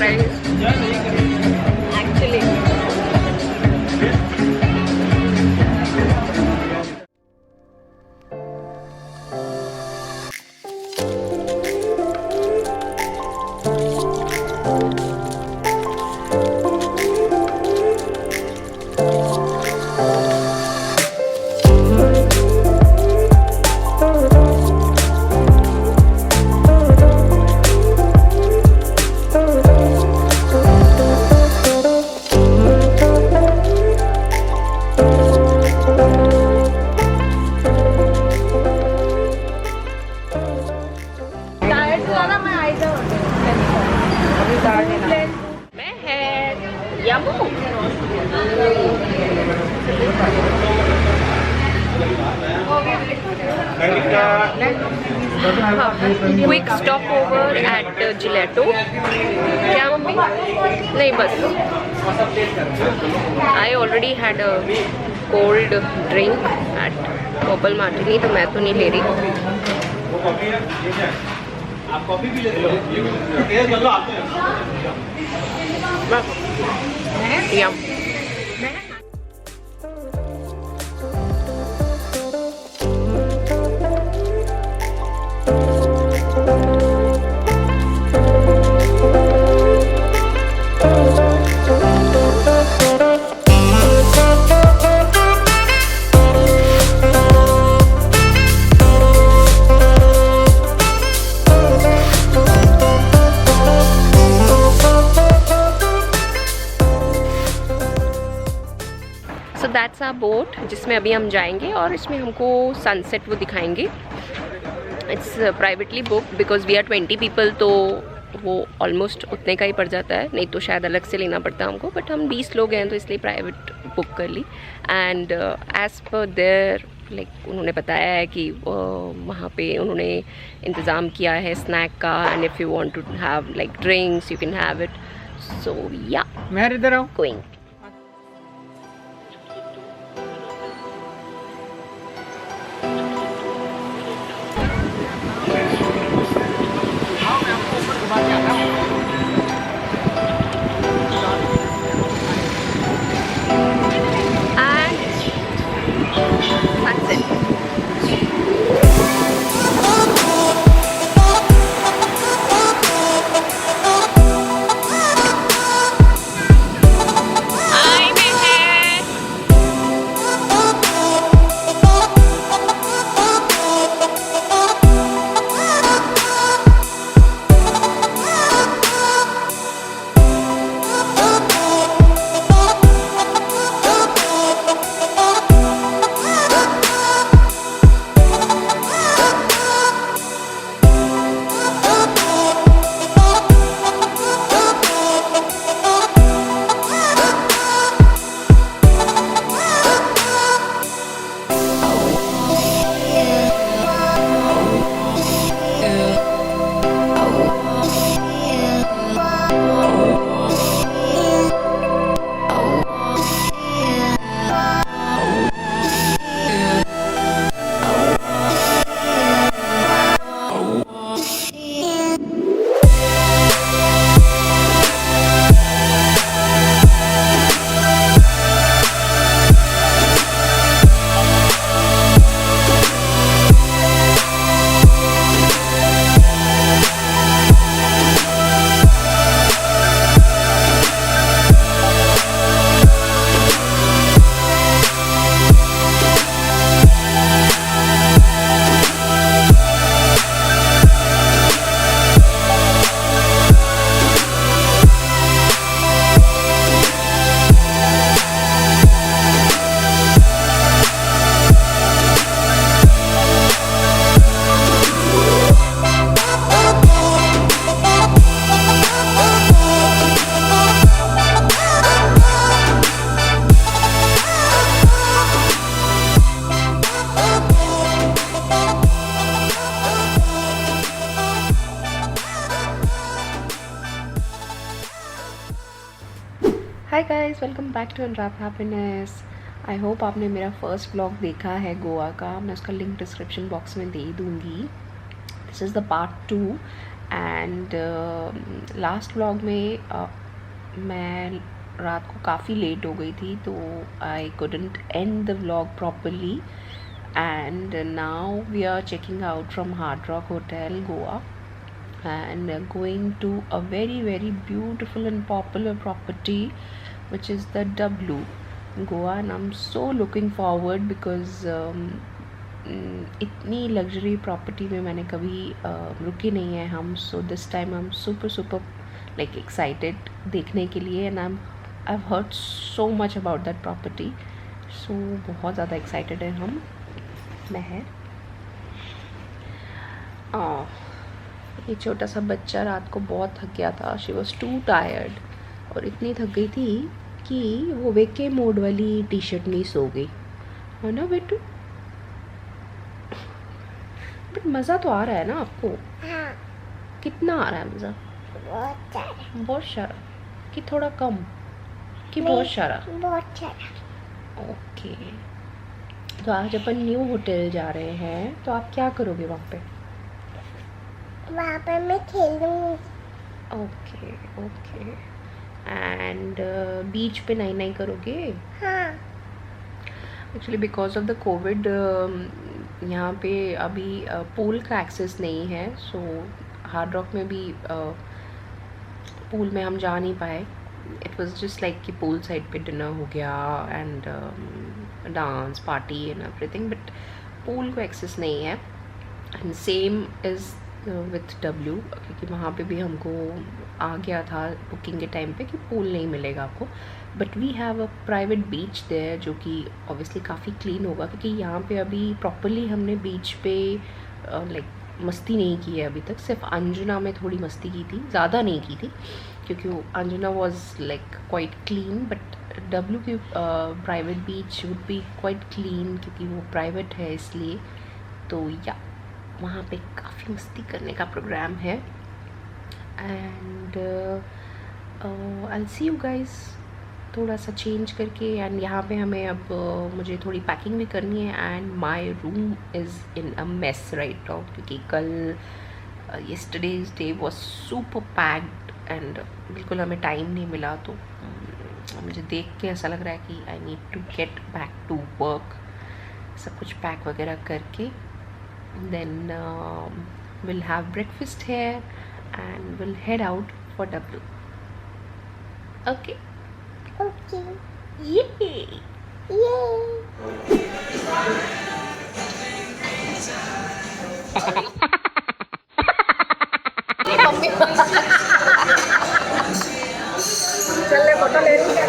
surprised actually. Quick stop over at gelato. क्या mummy? नहीं बस. I already had a cold drink at Purple Martini, तो मैं तो नहीं ले रही. यम. दैट्स आवर बोट जिसमें अभी हम जाएंगे और इसमें हमको सनसेट वो दिखाएंगे. It's privately book because we are 20 people, तो वो ऑलमोस्ट उतने का ही पड़ जाता है, नहीं तो शायद अलग से लेना पड़ता हमको. बट हम 20 लोग हैं तो इसलिए प्राइवेट बुक कर ली. And as per their like उन्होंने बताया है कि वहाँ पे उन्होंने इंतज़ाम किया है स्नैक का. And if you want to have like drinks you can have it. So या मैं इधर आऊँ. Going. Hi guys, welcome back to Unwrap Happiness. I hope आपने मेरा फर्स्ट ब्लॉग देखा है गोवा का. मैं उसका लिंक डिस्क्रिप्शन बॉक्स में दे दूँगी. This is the part 2 and last vlog में मैं रात को काफ़ी लेट हो गई थी, तो I couldn't end the vlog properly. And now we are checking out from HardRock hotel Goa and going to a very beautiful and popular property which is the W Goa, and I'm so looking forward because इतनी luxury property में मैंने कभी रुके नहीं है हम. So this time I am super like excited देखने के लिए, and I have heard so much about that property. So बहुत ज़्यादा एक्साइटेड है हम. महर ये छोटा सा बच्चा रात को बहुत थक गया था. शी वॉज टू टायर्ड, और इतनी थक गई थी कि वो वेके मोड वाली टी शर्ट में सो गई, है ना बेटू? बट मज़ा तो आ रहा है ना आपको? हाँ. कितना आ रहा है मज़ा? बहुत सारा कि थोड़ा कम कि बहुत सारा? बहुत सारा. ओके. तो आज अपन न्यू होटल जा रहे हैं, तो आप क्या करोगे वहाँ पे? वहाँ पर मैं खेलूँगी. ओके. एंड बीच पे नहीं करोगे? हाँ. Actually because of the Covid यहाँ पे अभी पूल का एक्सेस नहीं है. सो HardRock में भी पूल में हम जा नहीं पाए. इट वॉज जस्ट लाइक कि पूल साइड पे डिनर हो गया and dance party and everything, but pool को एक्सेस नहीं है. And same is with W, क्योंकि वहाँ पे भी हमको आ गया था बुकिंग के टाइम पे कि पूल नहीं मिलेगा आपको. But we have a private beach there जो कि ऑब्वियसली काफ़ी क्लीन होगा, क्योंकि यहाँ पे अभी प्रॉपरली हमने बीच पे लाइक मस्ती नहीं की है अभी तक. सिर्फ अंजुना में थोड़ी मस्ती की थी, ज़्यादा नहीं की थी, क्योंकि वो Anjuna was like quite clean. But W की private beach would be quite clean, क्योंकि वो प्राइवेट है इसलिए. तो या वहाँ पे काफ़ी मस्ती करने का प्रोग्राम है. And I see you guys थोड़ा सा चेंज करके. एंड यहाँ पे हमें अब मुझे थोड़ी पैकिंग भी करनी है. And my room is in a mess right now, क्योंकि कल yesterday's day was super packed and बिल्कुल हमें टाइम नहीं मिला. तो मुझे देख के ऐसा लग रहा है कि I need to get back to work. सब कुछ पैक वगैरह करके then we'll have breakfast here and we'll head out for W. Okay. Yay. चल ले फोटो ले रही है.